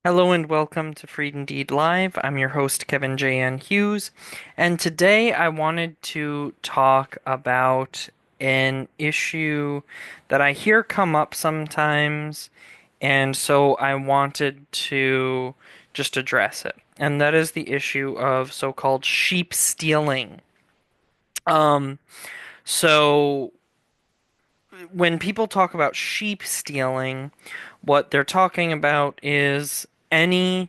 Hello and welcome to Freed Indeed Live. I'm your host, Kevin J. N. Hughes, and today I wanted to talk about an issue that I hear come up sometimes, and so I wanted to just address it. And that is the issue of so-called sheep stealing. Um, so when people talk about sheep stealing, what they're talking about is any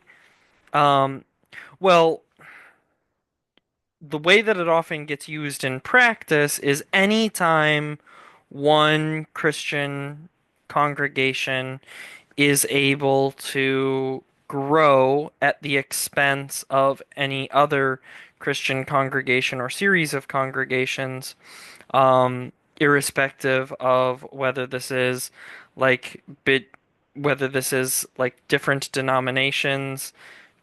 um, well, the way that it often gets used in practice is anytime one Christian congregation is able to grow at the expense of any other Christian congregation or series of congregations, irrespective of whether this is like bit, whether this is like different denominations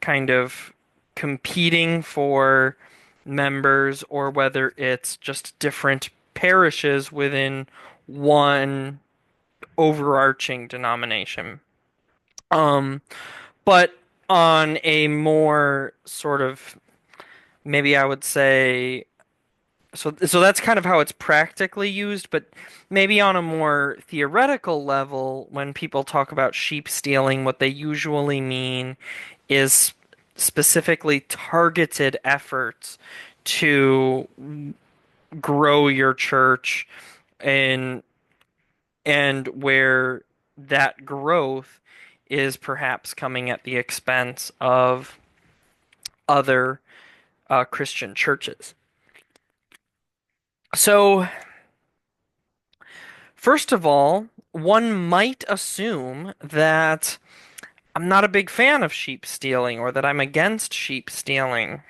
kind of competing for members or whether it's just different parishes within one overarching denomination. Um, but on a more sort of maybe I would say so that's kind of how it's practically used, but maybe on a more theoretical level, when people talk about sheep stealing, what they usually mean is specifically targeted efforts to grow your church and where that growth is perhaps coming at the expense of other Christian churches. So, first of all, one might assume that I'm not a big fan of sheep stealing or that I'm against sheep stealing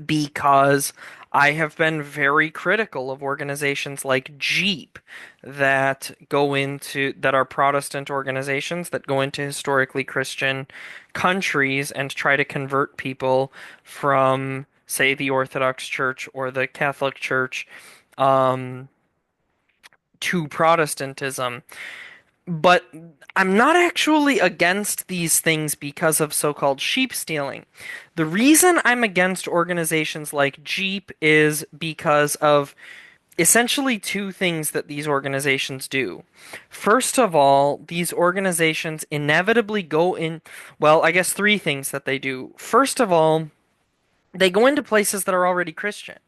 because I have been very critical of organizations like Jeep that are Protestant organizations that go into historically Christian countries and try to convert people from, say, the Orthodox Church or the Catholic Church um, to Protestantism. But I'm not actually against these things because of so-called sheep stealing. The reason I'm against organizations like Jeep is because of essentially two things that these organizations do. First of all, these organizations inevitably go in, well, I guess three things that they do. First of all, they go into places that are already Christian.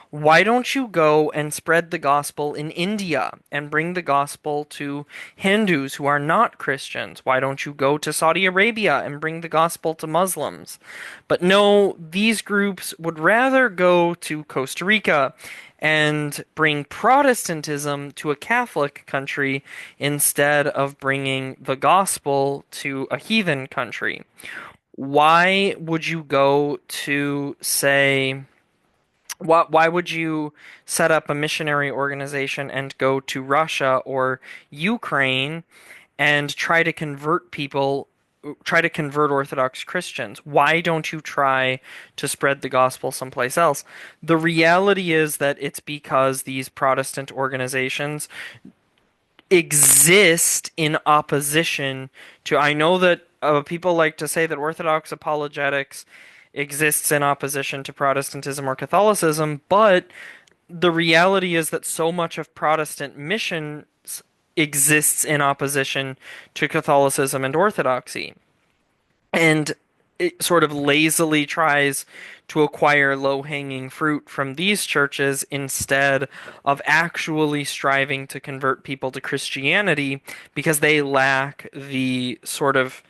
Why don't you go and spread the gospel in India and bring the gospel to Hindus who are not Christians? Why don't you go to Saudi Arabia and bring the gospel to Muslims? But no, these groups would rather go to Costa Rica and bring Protestantism to a Catholic country instead of bringing the gospel to a heathen country. Why would you go to, say, why would you set up a missionary organization and go to Russia or Ukraine and try to convert Orthodox Christians? Why don't you try to spread the gospel someplace else? The reality is that it's because these Protestant organizations exist in opposition to. I know that people like to say that Orthodox apologetics exists in opposition to Protestantism or Catholicism, but the reality is that so much of Protestant mission exists in opposition to Catholicism and Orthodoxy. And it sort of lazily tries to acquire low-hanging fruit from these churches instead of actually striving to convert people to Christianity because they lack the sort of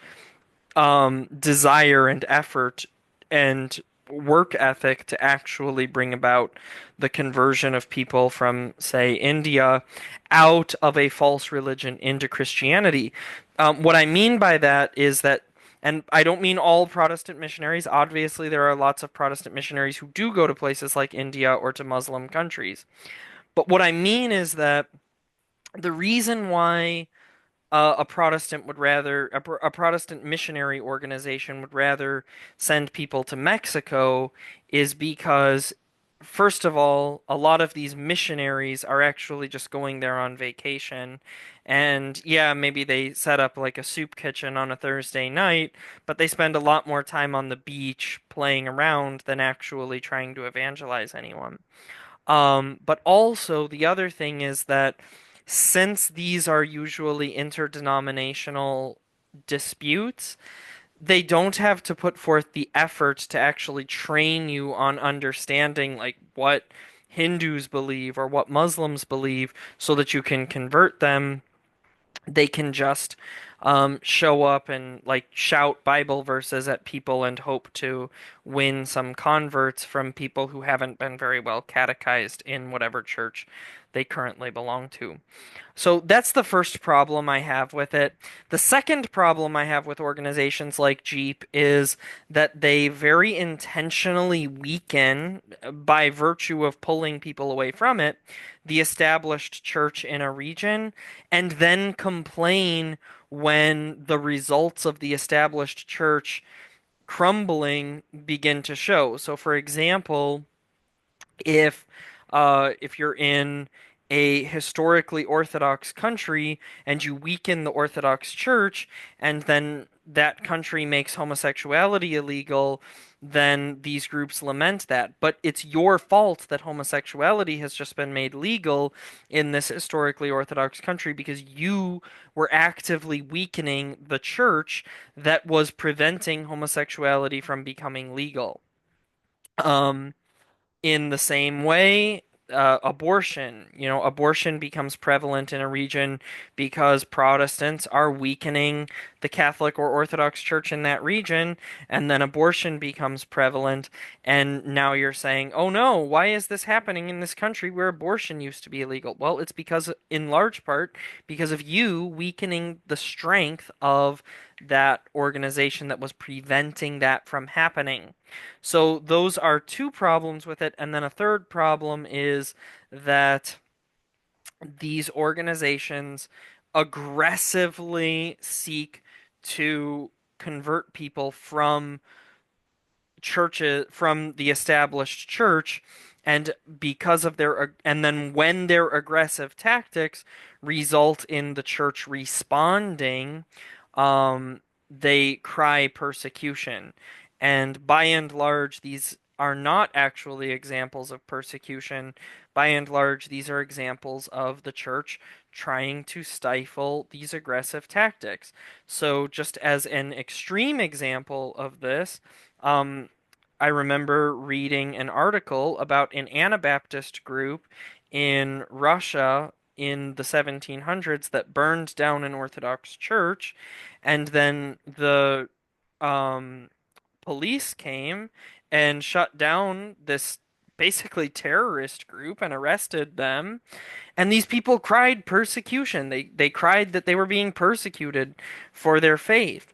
desire and effort and work ethic to actually bring about the conversion of people from, say, India out of a false religion into Christianity. What I mean by that is that, and I don't mean all Protestant missionaries. Obviously, there are lots of Protestant missionaries who do go to places like India or to Muslim countries. But what I mean is that the reason why a Protestant would rather a Protestant missionary organization would rather send people to Mexico is because first of all, a lot of these missionaries are actually just going there on vacation. And yeah, maybe they set up like a soup kitchen on a Thursday night, but they spend a lot more time on the beach playing around than actually trying to evangelize anyone. But also, the other thing is that since these are usually interdenominational disputes, they don't have to put forth the effort to actually train you on understanding like what Hindus believe or what Muslims believe so that you can convert them. They can just show up and like shout Bible verses at people and hope to win some converts from people who haven't been very well catechized in whatever church they currently belong to. So that's the first problem I have with it. The second problem I have with organizations like Jeep is that they very intentionally weaken, by virtue of pulling people away from it, the established church in a region, and then complain when the results of the established church crumbling begin to show. So, for example, if if you're in a historically Orthodox country and you weaken the Orthodox Church and then that country makes homosexuality illegal, then these groups lament that. But it's your fault that homosexuality has just been made legal in this historically Orthodox country because you were actively weakening the church that was preventing homosexuality from becoming legal. Um, in the same way, abortion becomes prevalent in a region because Protestants are weakening the Catholic or Orthodox Church in that region, and then abortion becomes prevalent, and now you're saying, oh no, why is this happening in this country where abortion used to be illegal? Well, it's because, in large part, because of you weakening the strength of that organization that was preventing that from happening. So those are two problems with it. And then a third problem is that these organizations aggressively seek to convert people from churches, from the established church, and because of their and then when their aggressive tactics result in the church responding, they cry persecution. And by and large, these are not actually examples of persecution. By and large, these are examples of the church trying to stifle these aggressive tactics. So, just as an extreme example of this, um, I remember reading an article about an Anabaptist group in Russia in the 1700s that burned down an Orthodox church, and then the um, police came and shut down this basically terrorist group and arrested them. And these people cried persecution. They cried that they were being persecuted for their faith.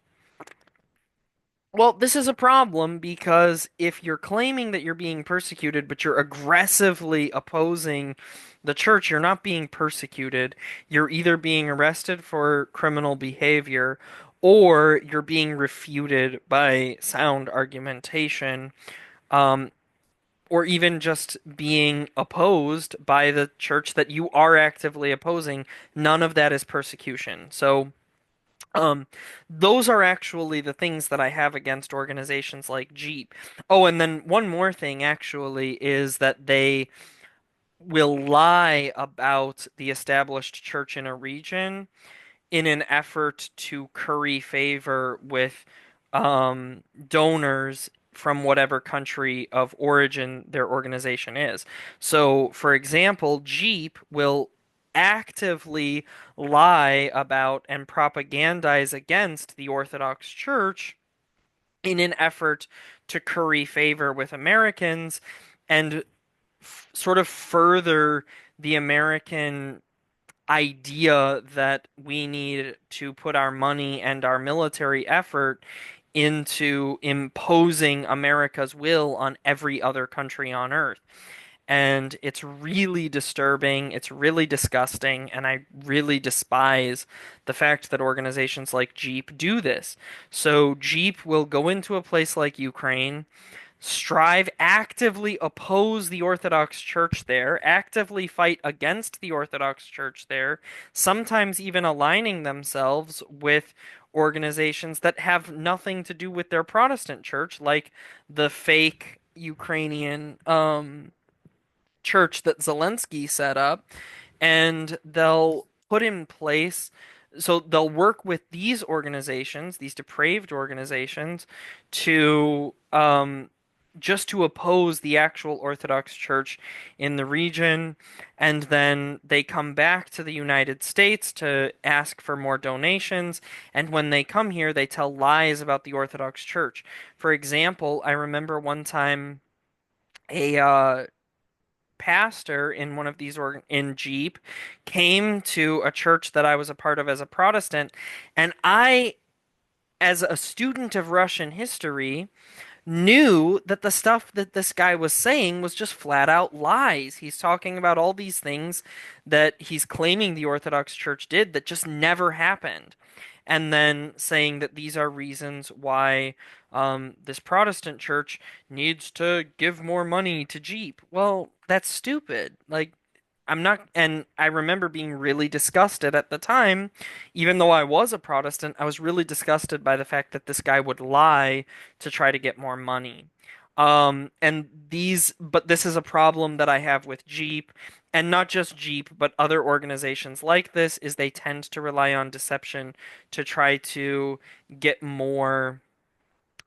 Well, this is a problem because if you're claiming that you're being persecuted, but you're aggressively opposing the church, you're not being persecuted. You're either being arrested for criminal behavior or you're being refuted by sound argumentation, um, or even just being opposed by the church that you are actively opposing. None of that is persecution. So, um, those are actually the things that I have against organizations like Jeep. Oh, and then one more thing actually is that they will lie about the established church in a region in an effort to curry favor with donors from whatever country of origin their organization is. So, for example, Jeep will actively lie about and propagandize against the Orthodox Church in an effort to curry favor with Americans and sort of further the American idea that we need to put our money and our military effort into imposing America's will on every other country on earth. And it's really disturbing, it's really disgusting, and I really despise the fact that organizations like Jeep do this. So Jeep will go into a place like Ukraine, strive, actively oppose the Orthodox Church there, actively fight against the Orthodox Church there, sometimes even aligning themselves with organizations that have nothing to do with their Protestant church, like the fake Ukrainian church that Zelensky set up, and they'll put in place, so they'll work with these organizations, these depraved organizations, to just to oppose the actual Orthodox Church in the region, and then they come back to the United States to ask for more donations, and when they come here, they tell lies about the Orthodox Church. For example, I remember one time a pastor in one of these in Jeep came to a church that I was a part of as a Protestant, and I, as a student of Russian history, knew that the stuff that this guy was saying was just flat out lies. He's talking about all these things that he's claiming the Orthodox Church did that just never happened. And then saying that these are reasons why this Protestant church needs to give more money to Jeep. Well, that's stupid. Like, I'm not, and I remember being really disgusted at the time, even though I was a Protestant, I was really disgusted by the fact that this guy would lie to try to get more money. But this is a problem that I have with Jeep, and not just Jeep, but other organizations like this, is they tend to rely on deception to try to get more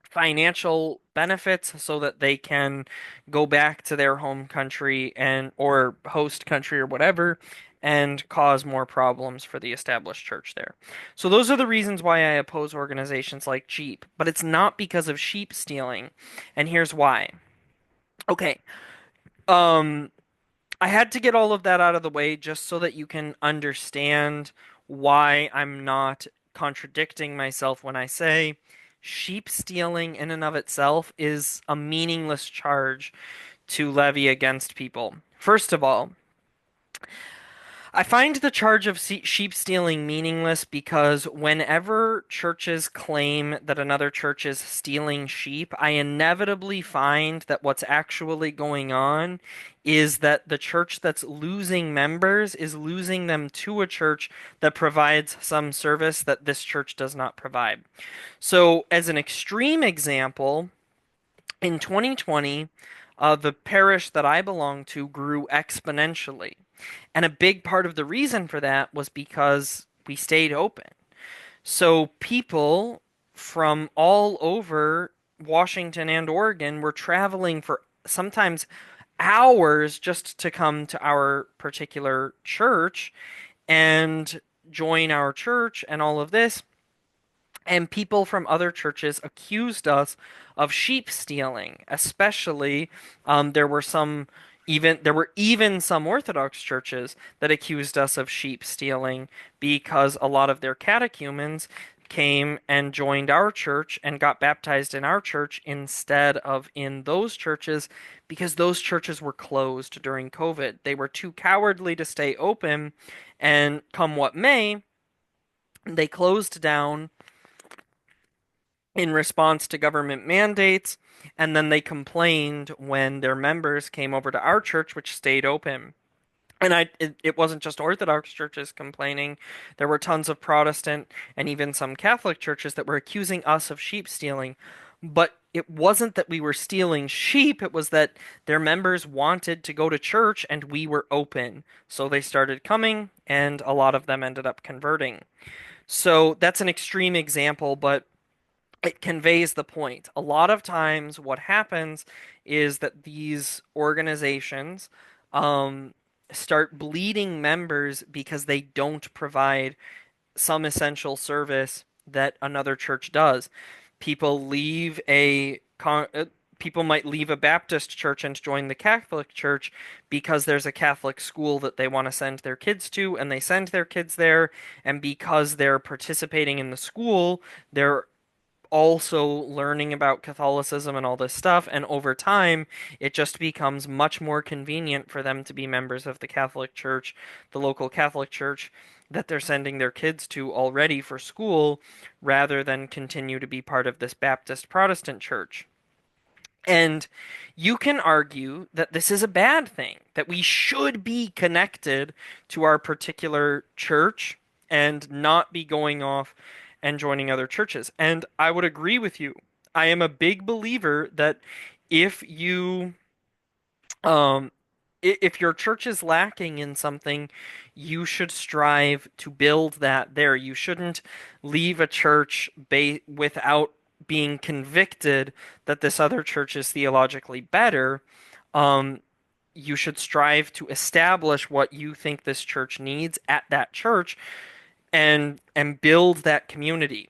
financial benefits so that they can go back to their home country and or host country or whatever and cause more problems for the established church there. So those are the reasons why I oppose organizations like Jeep, but it's not because of sheep stealing. And here's why. Okay. Um I had to get all of that out of the way just so that you can understand why I'm not contradicting myself when I say sheep stealing in and of itself is a meaningless charge to levy against people. First of all, I find the charge of sheep stealing meaningless because whenever churches claim that another church is stealing sheep, I inevitably find that what's actually going on is that the church that's losing members is losing them to a church that provides some service that this church does not provide. So, as an extreme example, in 2020, the parish that I belong to grew exponentially. And a big part of the reason for that was because we stayed open. So people from all over Washington and Oregon were traveling for sometimes hours just to come to our particular church and join our church and all of this. And people from other churches accused us of sheep stealing, especially there were even some Orthodox churches that accused us of sheep stealing because a lot of their catechumens came and joined our church and got baptized in our church instead of in those churches because those churches were closed during COVID. They were too cowardly to stay open, and come what may, they closed down in response to government mandates, and then they complained when their members came over to our church, which stayed open. And it wasn't just Orthodox churches complaining. There were tons of Protestant and even some Catholic churches that were accusing us of sheep stealing. But it wasn't that we were stealing sheep, it was that their members wanted to go to church and we were open. So they started coming, and a lot of them ended up converting. So that's an extreme example, but it conveys the point. A lot of times, what happens is that these organizations start bleeding members because they don't provide some essential service that another church does. People leave a people might leave a Baptist church and join the Catholic church because there's a Catholic school that they want to send their kids to, and they send their kids there, and because they're participating in the school, they're also learning about Catholicism and all this stuff, and over time, it just becomes much more convenient for them to be members of the Catholic Church, the local Catholic Church that they're sending their kids to already for school, rather than continue to be part of this Baptist Protestant church. And you can argue that this is a bad thing, that we should be connected to our particular church and not be going off and joining other churches. And I would agree with you. I am a big believer that if you um if your church is lacking in something, you should strive to build that there. You shouldn't leave a church without being convicted that this other church is theologically better. Um, you should strive to establish what you think this church needs at that church and build that community.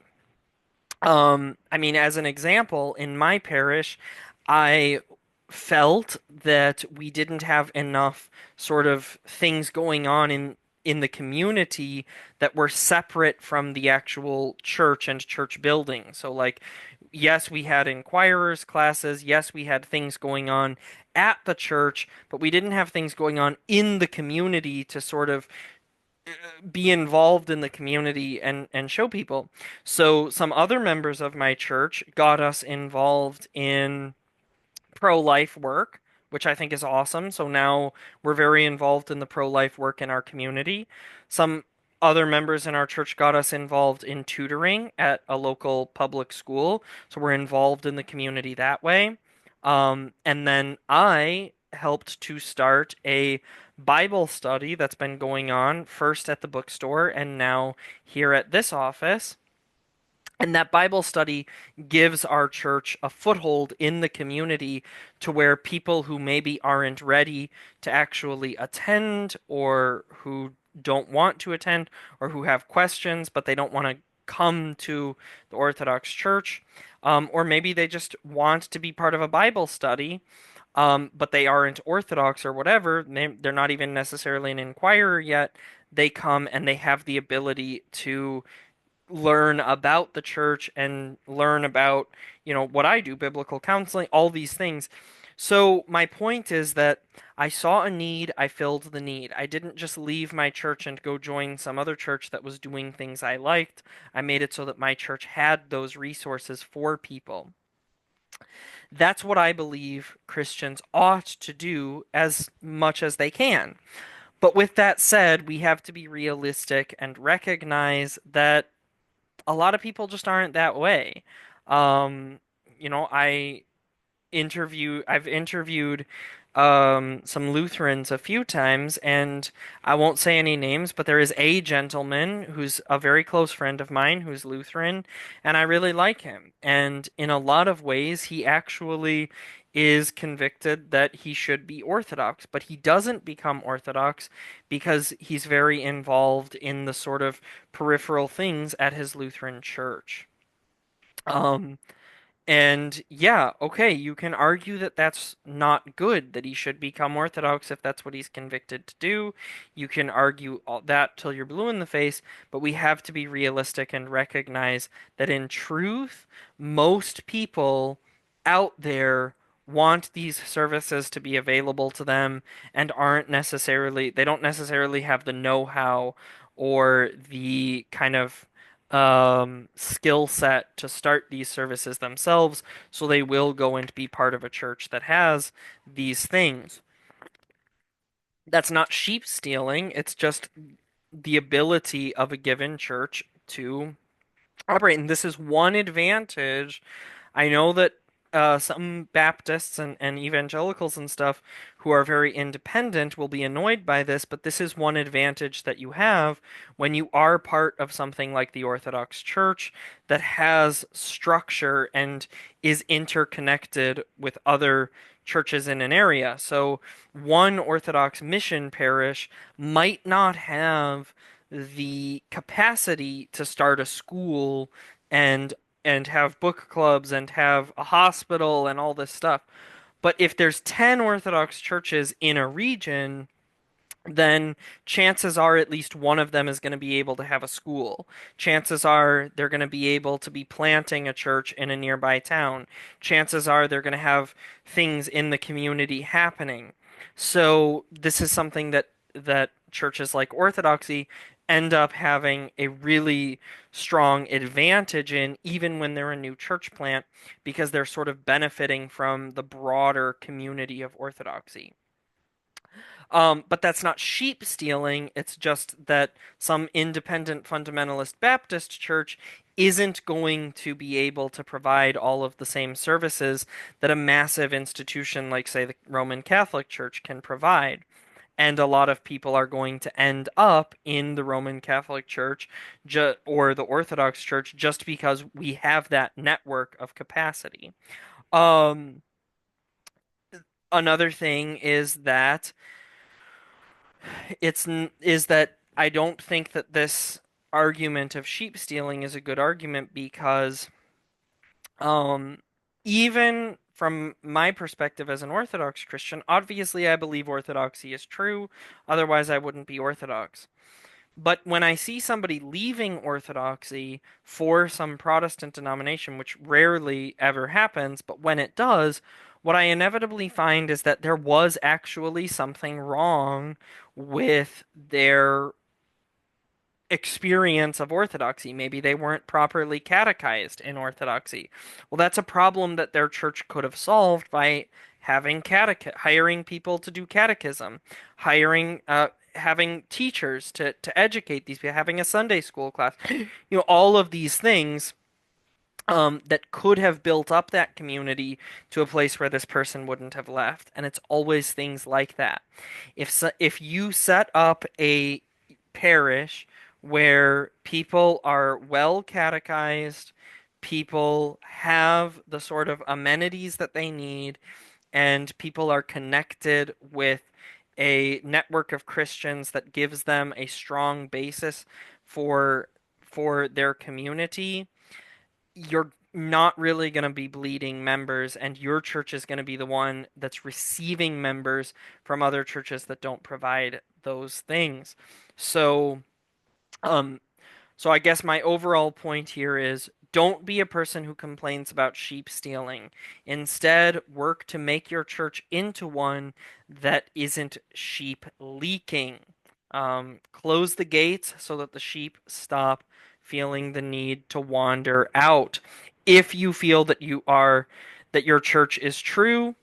I mean, as an example, in my parish, I felt that we didn't have enough sort of things going on in the community that were separate from the actual church and church building. So like, yes, we had inquirers classes, yes, we had things going on at the church, but we didn't have things going on in the community to sort of be involved in the community and show people. So some other members of my church got us involved in pro-life work, which I think is awesome. So now we're very involved in the pro-life work in our community. Some other members in our church got us involved in tutoring at a local public school, so we're involved in the community that way. And then I helped to start a Bible study that's been going on first at the bookstore and now here at this office. And that Bible study gives our church a foothold in the community to where people who maybe aren't ready to actually attend or who don't want to attend or who have questions but they don't want to come to the Orthodox Church, or maybe they just want to be part of a Bible study, but they aren't Orthodox or whatever, they're not even necessarily an inquirer yet. They come and they have the ability to learn about the church and learn about, what I do, biblical counseling, all these things. So my point is that I saw a need, I filled the need. I didn't just leave my church and go join some other church that was doing things I liked. I made it so that my church had those resources for people. That's what I believe Christians ought to do as much as they can. But with that said, we have to be realistic and recognize that a lot of people just aren't that way. Um, I've interviewed some Lutherans a few times, and I won't say any names, but there is a gentleman who's a very close friend of mine who's Lutheran, and I really like him. And in a lot of ways, he actually is convicted that he should be Orthodox, but he doesn't become Orthodox because he's very involved in the sort of peripheral things at his Lutheran church. Um, and yeah, okay, you can argue that that's not good, that he should become Orthodox if that's what he's convicted to do. You can argue all that till you're blue in the face, but we have to be realistic and recognize that in truth, most people out there want these services to be available to them and they don't necessarily have the know-how or the kind of skill set to start these services themselves, so they will go and be part of a church that has these things. That's not sheep stealing, it's just the ability of a given church to operate. And this is one advantage. I know that some Baptists and evangelicals and stuff who are very independent will be annoyed by this, but this is one advantage that you have when you are part of something like the Orthodox Church that has structure and is interconnected with other churches in an area. So one Orthodox mission parish might not have the capacity to start a school and have book clubs and have a hospital and all this stuff. But if there's 10 Orthodox churches in a region, then chances are at least one of them is going to be able to have a school. Chances are they're going to be able to be planting a church in a nearby town. Chances are they're going to have things in the community happening. So this is something that churches like Orthodoxy end up having a really strong advantage in, even when they're a new church plant, because they're sort of benefiting from the broader community of orthodoxy. But that's not sheep stealing. It's just that some independent fundamentalist Baptist church isn't going to be able to provide all of the same services that a massive institution like, say, the Roman Catholic Church can provide. And a lot of people are going to end up in the Roman Catholic Church or the Orthodox Church just because we have that network of capacity. Um, Another thing is that I don't think that this argument of sheep stealing is a good argument because um even from my perspective as an Orthodox Christian, obviously I believe Orthodoxy is true, otherwise I wouldn't be Orthodox. But when I see somebody leaving Orthodoxy for some Protestant denomination, which rarely ever happens, but when it does, what I inevitably find is that there was actually something wrong with their experience of Orthodoxy. Maybe they weren't properly catechized in Orthodoxy. Well, that's a problem that their church could have solved by hiring people to do catechism, having teachers to educate these people, having a Sunday school class. All of these things that could have built up that community to a place where this person wouldn't have left. And it's always things like that. If you set up a parish where people are well catechized, people have the sort of amenities that they need, and people are connected with a network of Christians that gives them a strong basis for for their community, you're not really going to be bleeding members, and your church is going to be the one that's receiving members from other churches that don't provide those things. So, um, so I guess my overall point here is don't be a person who complains about sheep stealing. Instead, work to make your church into one that isn't sheep leaking. Close the gates so that the sheep stop feeling the need to wander out. If you feel that your church is true,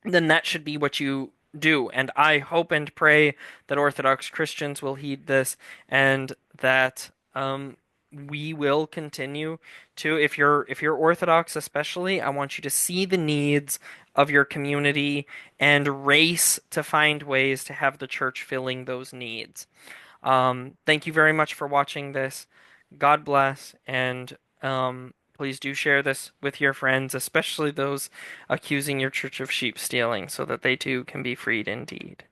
then that should be what you do. And I hope and pray that Orthodox Christians will heed this and that we will continue to, if you're Orthodox especially, I want you to see the needs of your community and race to find ways to have the church filling those needs. Thank you very much for watching this. God bless, and please do share this with your friends, especially those accusing your church of sheep stealing, so that they too can be freed indeed.